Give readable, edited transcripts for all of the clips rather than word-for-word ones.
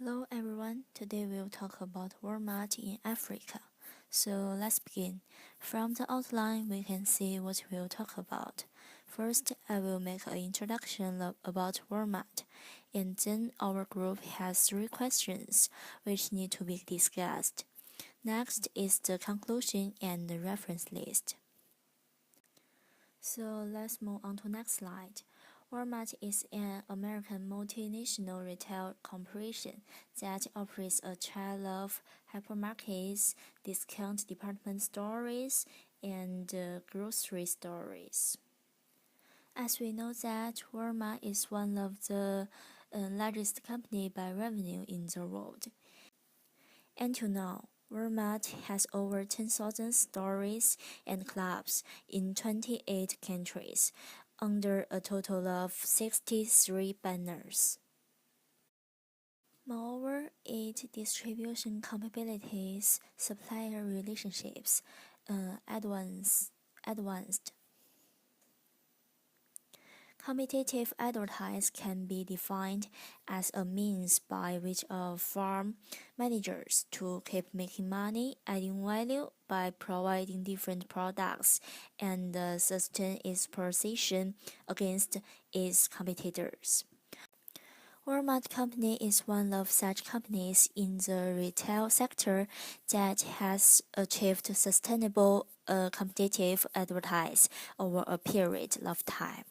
Hello everyone, today we'll talk about Wal-Mart in Africa. So let's begin. From the outline, we can see what we'll talk about. First, I will make an introduction about Wal-Mart, and then our group has 3 questions which need to be discussed. Next is the conclusion and the reference list. So let's move on to next slide. Wal-Mart is an American multinational retail corporation that operates a chain of hypermarkets, discount department stores, and grocery stores. As we know that Wal-Mart is one of the largest company by revenue in the world. Until now, Wal-Mart has over 10,000 stores and clubs in 28 countries, under a total of 63 banners. Moreover, its distribution capabilities, supplier relationships, advanced. Competitive advertising can be defined as a means by which a firm manages to keep making money, adding value by providing different products, and sustain its position against its competitors. Wal-Mart Company is one of such companies in the retail sector that has achieved sustainable competitive advertising over a period of time.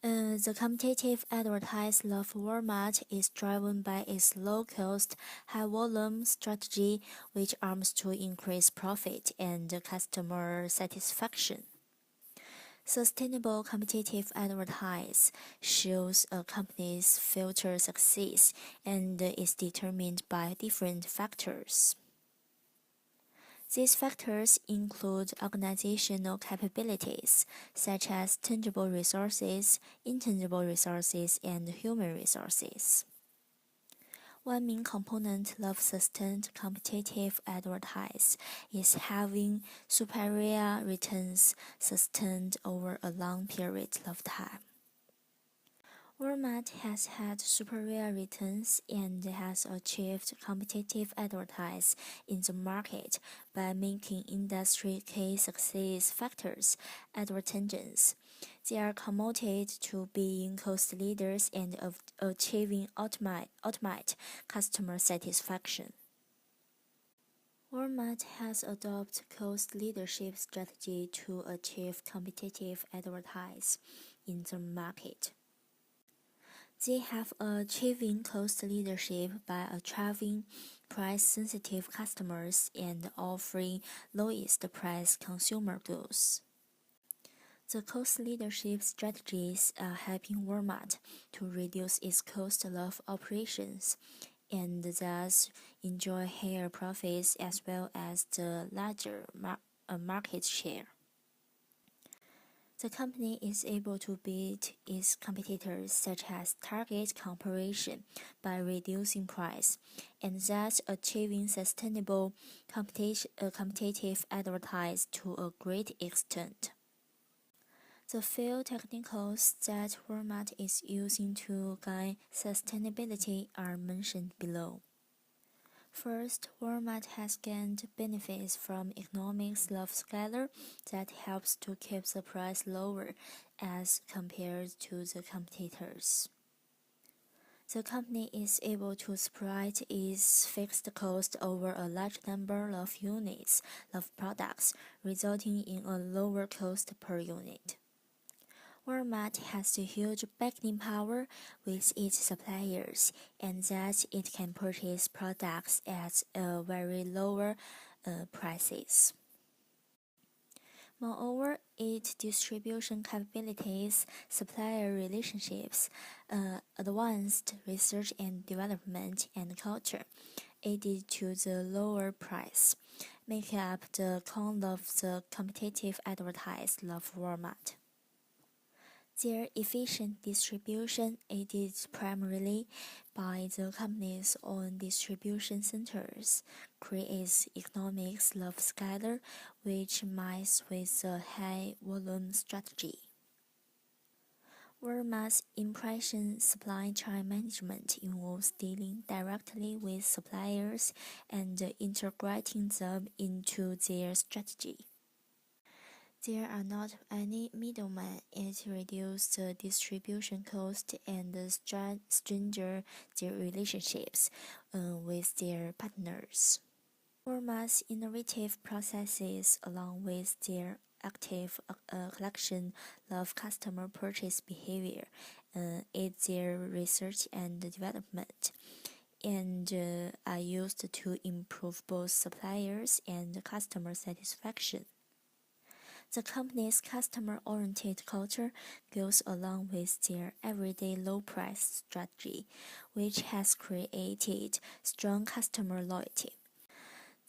The competitive advertising of Wal-Mart is driven by its low-cost, high-volume strategy, which aims to increase profit and customer satisfaction. Sustainable competitive advertising shows a company's future success and is determined by different factors. These factors include organizational capabilities, such as tangible resources, intangible resources, and human resources. One main component of sustained competitive advertising is having superior returns sustained over a long period of time. Wal-Mart has had superior returns and has achieved competitive advertising in the market by making industry key success factors advertisements. They are committed to being cost leaders and achieving ultimate customer satisfaction. Wal-Mart has adopted cost leadership strategy to achieve competitive advertising in the market. They have achieving cost leadership by attracting price-sensitive customers and offering lowest-price consumer goods. The cost leadership strategies are helping Wal-Mart to reduce its cost of operations and thus enjoy higher profits as well as the larger market share. The company is able to beat its competitors such as Target Corporation by reducing price and thus achieving sustainable competitive advertising to a great extent. The few technicals that Wal-Mart is using to gain sustainability are mentioned below. First, Wal-Mart has gained benefits from economics of scale that helps to keep the price lower as compared to the competitors. The company is able to spread its fixed cost over a large number of units of products, resulting in a lower cost per unit. Wal-Mart has a huge bargaining power with its suppliers, and that it can purchase products at very lower prices. Moreover, its distribution capabilities, supplier relationships, advanced research and development, and culture, added to the lower price, make up the core of the competitive advertising of Wal-Mart. Their efficient distribution, aided primarily by the company's own distribution centers, creates economics of scale which matches with the high-volume strategy. Walmart's impression supply chain management involves dealing directly with suppliers and integrating them into their strategy. There are not any middlemen. It reduces the distribution cost and strengthens their relationships with their partners. Walmart's innovative processes, along with their active collection of customer purchase behavior, aid their research and development, and are used to improve both suppliers and customer satisfaction. The company's customer-oriented culture goes along with their everyday low-price strategy, which has created strong customer loyalty.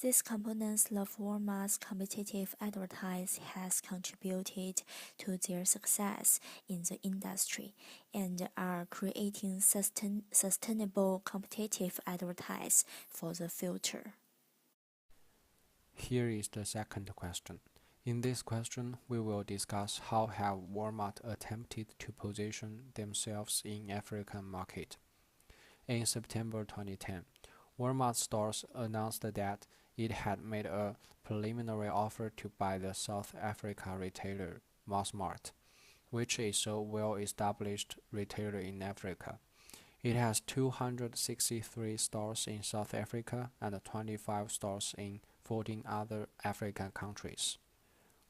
These components of Walmart's competitive advertising has contributed to their success in the industry and are creating sustainable competitive advertising for the future. Here is the second question. In this question, we will discuss how have Walmart attempted to position themselves in African market. In September 2010, Walmart stores announced that it had made a preliminary offer to buy the South Africa retailer Wal-Mart, which is a well-established retailer in Africa. It has 263 stores in South Africa and 25 stores in 14 other African countries.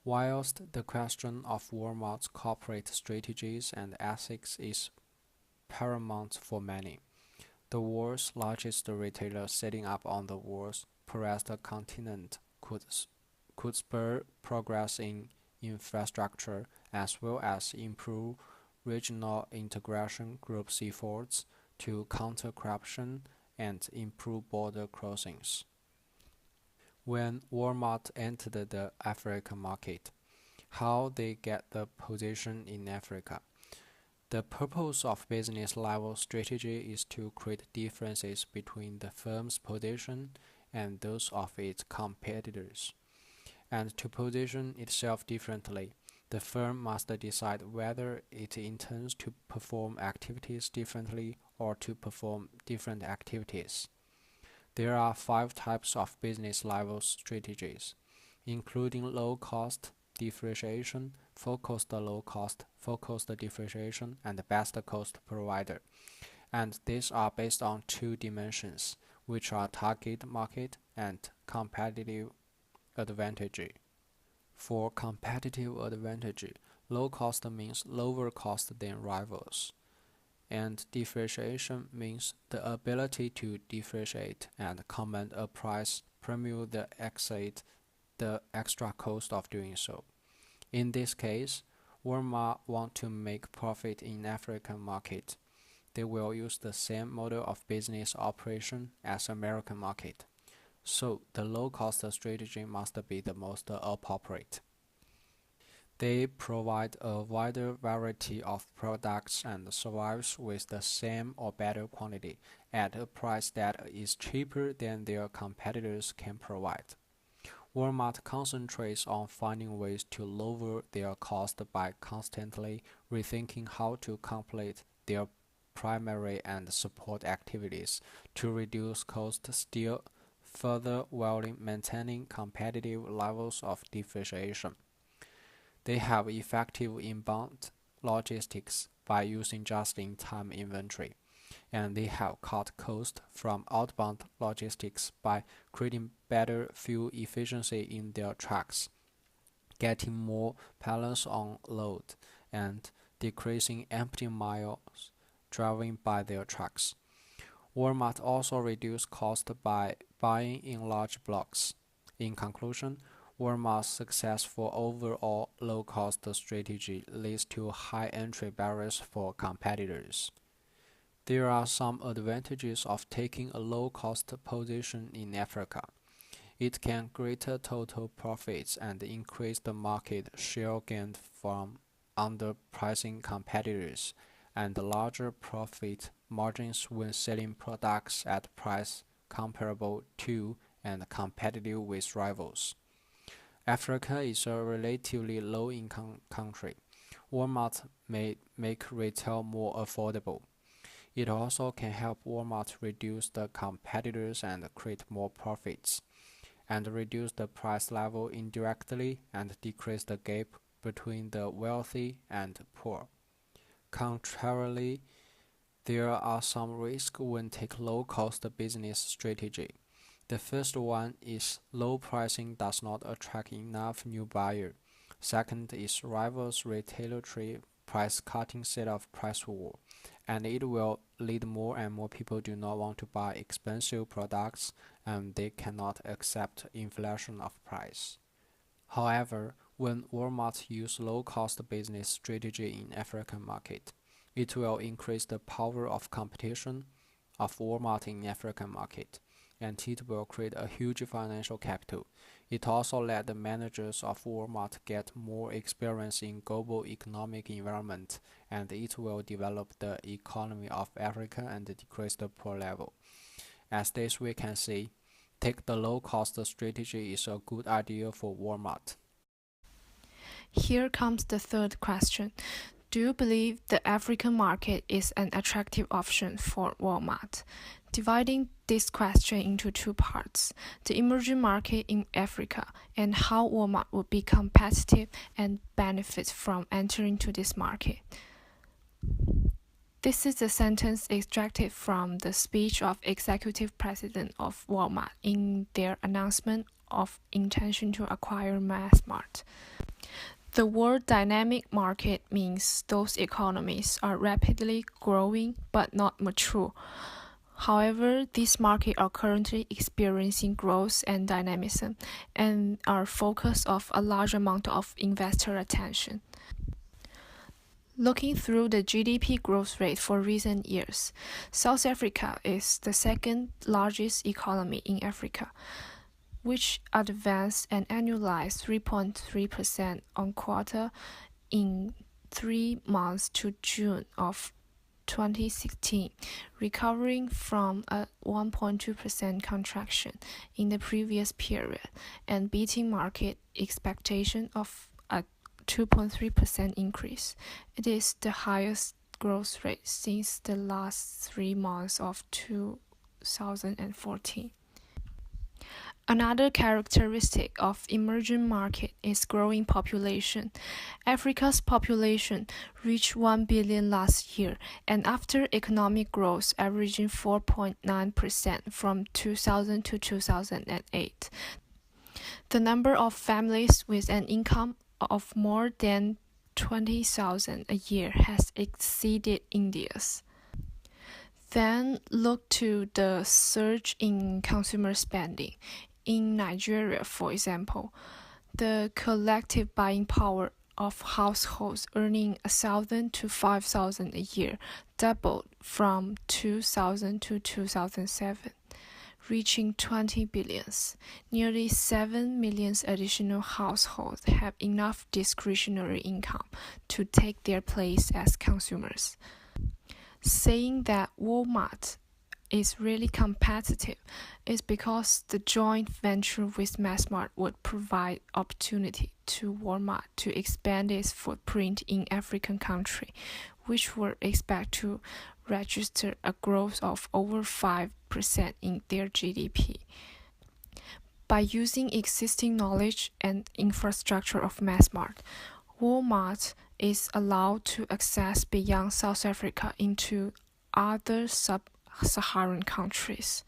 Whilst the question of Walmart's corporate strategies and ethics is paramount for many, the world's largest retailer setting up on the world's poorest continent could spur progress in infrastructure as well as improve regional integration groups' efforts to counter corruption and improve border crossings. When Walmart entered the African market, how they get the position in Africa. The purpose of business level strategy is to create differences between the firm's position and those of its competitors. And to position itself differently, the firm must decide whether it intends to perform activities differently or to perform different activities. There are 5 types of business level strategies, including low cost, differentiation, focused low cost, focused differentiation, and best cost provider. And these are based on 2 dimensions, which are target market and competitive advantage. For competitive advantage, low cost means lower cost than rivals, and differentiation means the ability to differentiate and command a price premium that exceeds the extra cost of doing so. In this case, Walmart want to make profit in African market. They will use the same model of business operation as American market. So the low-cost strategy must be the most appropriate. They provide a wider variety of products and services with the same or better quantity at a price that is cheaper than their competitors can provide. Walmart concentrates on finding ways to lower their cost by constantly rethinking how to complete their primary and support activities to reduce costs still further while maintaining competitive levels of differentiation. They have effective inbound logistics by using just-in-time inventory, and they have cut costs from outbound logistics by creating better fuel efficiency in their trucks, getting more pallets on load, and decreasing empty miles driven by their trucks. Walmart also reduced cost by buying in large blocks. In conclusion, Walmart's successful overall low-cost strategy leads to high entry barriers for competitors. There are some advantages of taking a low-cost position in Africa. It can greater total profits and increase the market share gained from underpricing competitors, and larger profit margins when selling products at price comparable to and competitive with rivals. Africa is a relatively low-income country. Walmart may make retail more affordable. It also can help Walmart reduce the competitors and create more profits, and reduce the price level indirectly and decrease the gap between the wealthy and poor. Contrarily, there are some risks when take low-cost business strategy. The first one is low pricing does not attract enough new buyers. Second is rivals retaliatory price cutting set of price war, and it will lead more and more people do not want to buy expensive products and they cannot accept inflation of price. However, when Walmart use low-cost business strategy in African market, it will increase the power of competition of Walmart in African market, and it will create a huge financial capital. It also let the managers of Walmart get more experience in global economic environment, and it will develop the economy of Africa and decrease the poor level. As this we can see, take the low-cost strategy is a good idea for Walmart. Here comes the third question. Do you believe the African market is an attractive option for Walmart? Dividing this question into two parts, the emerging market in Africa and how Walmart would be competitive and benefit from entering to this market. This is a sentence extracted from the speech of Executive President of Walmart in their announcement of intention to acquire Massmart. The word dynamic market means those economies are rapidly growing but not mature. However, these markets are currently experiencing growth and dynamism and are focused of a large amount of investor attention. Looking through the GDP growth rate for recent years, South Africa is the second largest economy in Africa, which advanced an annualized 3.3% on quarter in 3 months to June of 2016, recovering from a 1.2% contraction in the previous period and beating market expectation of a 2.3% increase. It is the highest growth rate since the last 3 months of 2014. Another characteristic of emerging market is growing population. Africa's population reached 1 billion last year, and after economic growth averaging 4.9% from 2000 to 2008, the number of families with an income of more than 20,000 a year has exceeded India's. Then look to the surge in consumer spending. In Nigeria, for example, the collective buying power of households earning 1,000 to 5,000 a year doubled from 2000 to 2007, reaching 20 billions. Nearly 7 million additional households have enough discretionary income to take their place as consumers. Saying that Walmart is really competitive is because the joint venture with Massmart would provide opportunity to Walmart to expand its footprint in African countries, which were expect to register a growth of over 5% in their GDP. By using existing knowledge and infrastructure of Massmart, Walmart is allowed to access beyond South Africa into other sub-Saharan countries.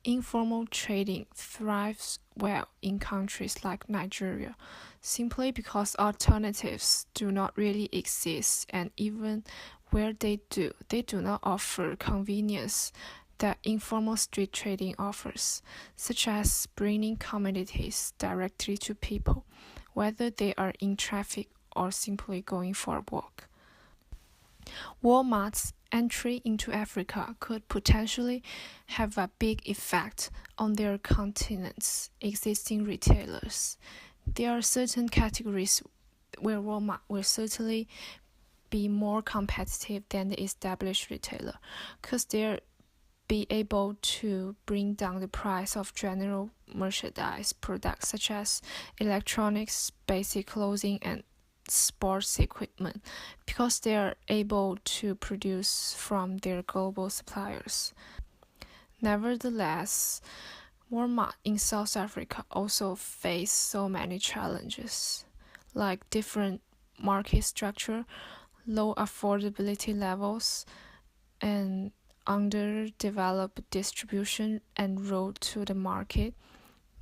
Informal trading thrives well in countries like Nigeria, simply because alternatives do not really exist, and even where they do not offer convenience that informal street trading offers, such as bringing commodities directly to people, whether they are in traffic or simply going for a walk. Walmart's entry into Africa could potentially have a big effect on their continent's existing retailers. There are certain categories where Walmart will certainly be more competitive than the established retailer, because they'll be able to bring down the price of general merchandise products such as electronics, basic clothing, and sports equipment because they are able to produce from their global suppliers. Nevertheless, Wal-Mart in South Africa also face so many challenges, like different market structure, low affordability levels, and underdeveloped distribution and road to the market.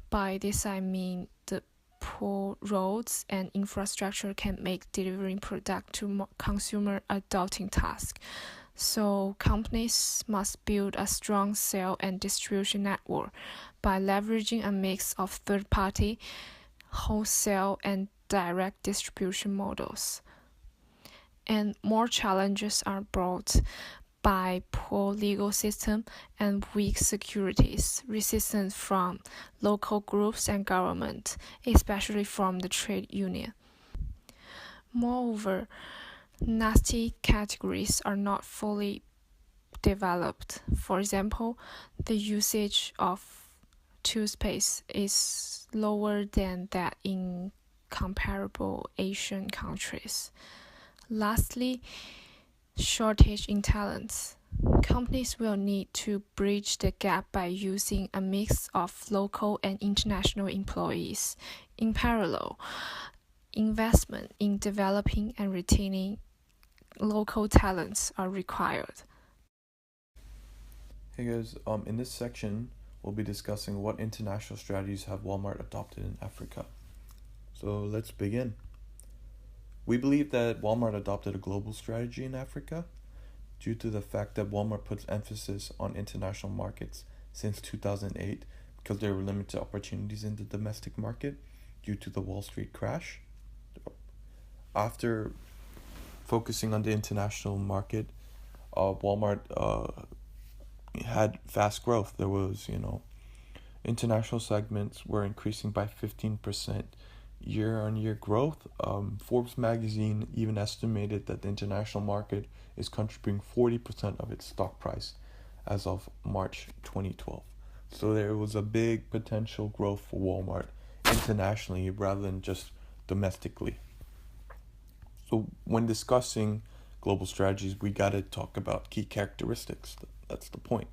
By this I mean the poor roads and infrastructure can make delivering product to consumer a daunting task. So companies must build a strong sale and distribution network by leveraging a mix of third-party, wholesale, and direct distribution models. And more challenges are brought by poor legal system and weak securities, resistance from local groups and government, especially from the trade union. Moreover, nasty categories are not fully developed. For example, the usage of toothpaste is lower than that in comparable Asian countries. Lastly, shortage in talents. Companies will need to bridge the gap by using a mix of local and international employees. In parallel, investment in developing and retaining local talents are required. Hey guys, in this section, we'll be discussing what international strategies have Walmart adopted in Africa. So let's begin. We believe that Walmart adopted a global strategy in Africa due to the fact that Walmart puts emphasis on international markets since 2008 because there were limited opportunities in the domestic market due to the Wall Street crash. After focusing on the international market, Walmart had fast growth. There was, international segments were increasing by 15% year-on-year growth. Forbes magazine even estimated that the international market is contributing 40% of its stock price as of March 2012. So there was a big potential growth for Walmart internationally rather than just domestically. So when discussing global strategies, we got to talk about key characteristics. That's the point.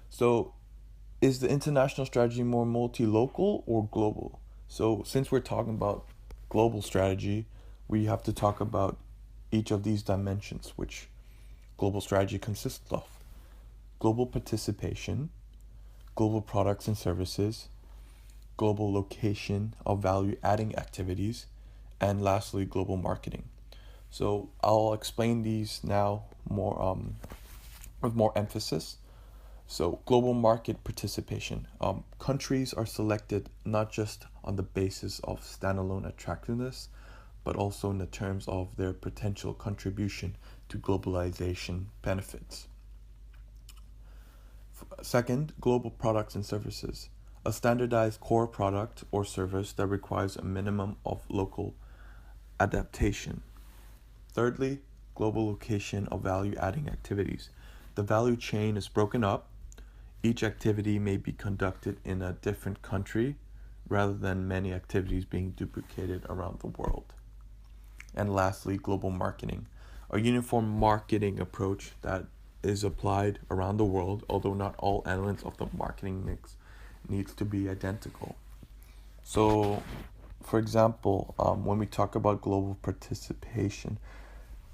So is the international strategy more multi-local or global? So since we're talking about global strategy, we have to talk about each of these dimensions, which global strategy consists of. Global participation, global products and services, global location of value-adding activities, and lastly, global marketing. So I'll explain these now more with more emphasis. So global market participation. Countries are selected not just on the basis of standalone attractiveness, but also in the terms of their potential contribution to globalization benefits. Second, global products and services. A standardized core product or service that requires a minimum of local adaptation. Thirdly, global location of value-adding activities. The value chain is broken up. Each activity may be conducted in a different country rather than many activities being duplicated around the world. And lastly, global marketing. A uniform marketing approach that is applied around the world, although not all elements of the marketing mix needs to be identical. So, for example, when we talk about global participation,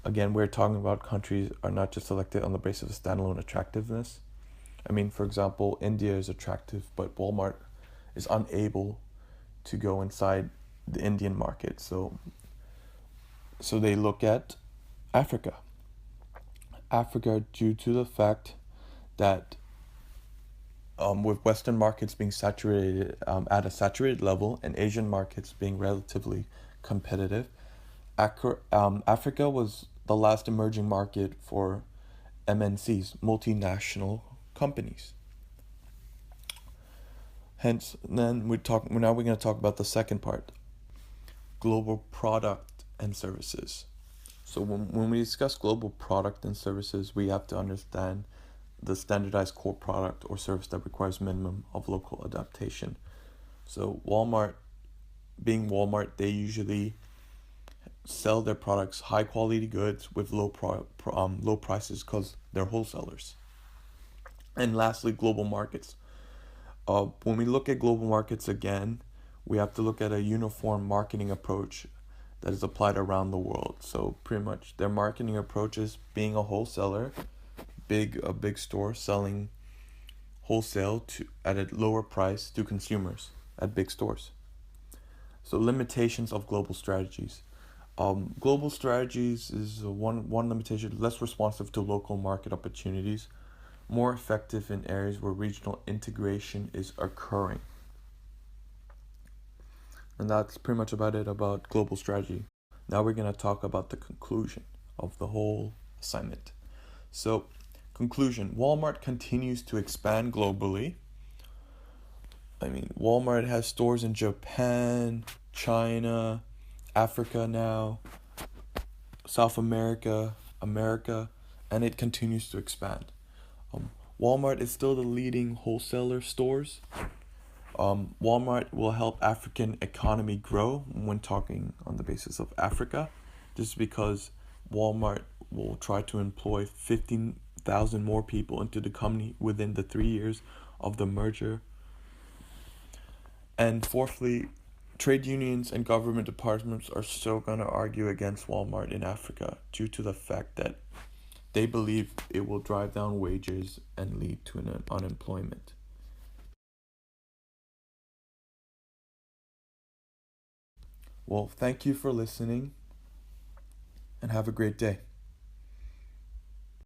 again, we're talking about countries are not just selected on the basis of standalone attractiveness. I mean, for example, India is attractive, but Walmart is unable to go inside the Indian market. So they look at Africa. Africa, due to the fact that with Western markets being saturated at a saturated level and Asian markets being relatively competitive, Africa was the last emerging market for MNCs, multinational companies. Hence, then we're going to talk about the second part, global product and services. So when we discuss global product and services, we have to understand the standardized core product or service that requires minimum of local adaptation. So Walmart, being Walmart, they usually sell their products, high quality goods with low prices because they're wholesalers. And lastly, global markets. When we look at global markets again, we have to look at a uniform marketing approach that is applied around the world. So pretty much their marketing approach is being a wholesaler, a big store selling wholesale to at a lower price to consumers at big stores. So limitations of global strategies. Global strategies is one limitation: less responsive to local market opportunities, more effective in areas where regional integration is occurring. And that's pretty much about it about global strategy. Now we're going to talk about the conclusion of the whole assignment. So, conclusion: Walmart continues to expand globally. Walmart has stores in Japan, China, Africa now, South America, and it continues to expand. Walmart is still the leading wholesaler stores. Walmart will help African economy grow when talking on the basis of Africa, just because Walmart will try to employ 15,000 more people into the company within the 3 years of the merger. And fourthly, trade unions and government departments are still going to argue against Walmart in Africa due to the fact that they believe it will drive down wages and lead to an unemployment. Well, thank you for listening and have a great day.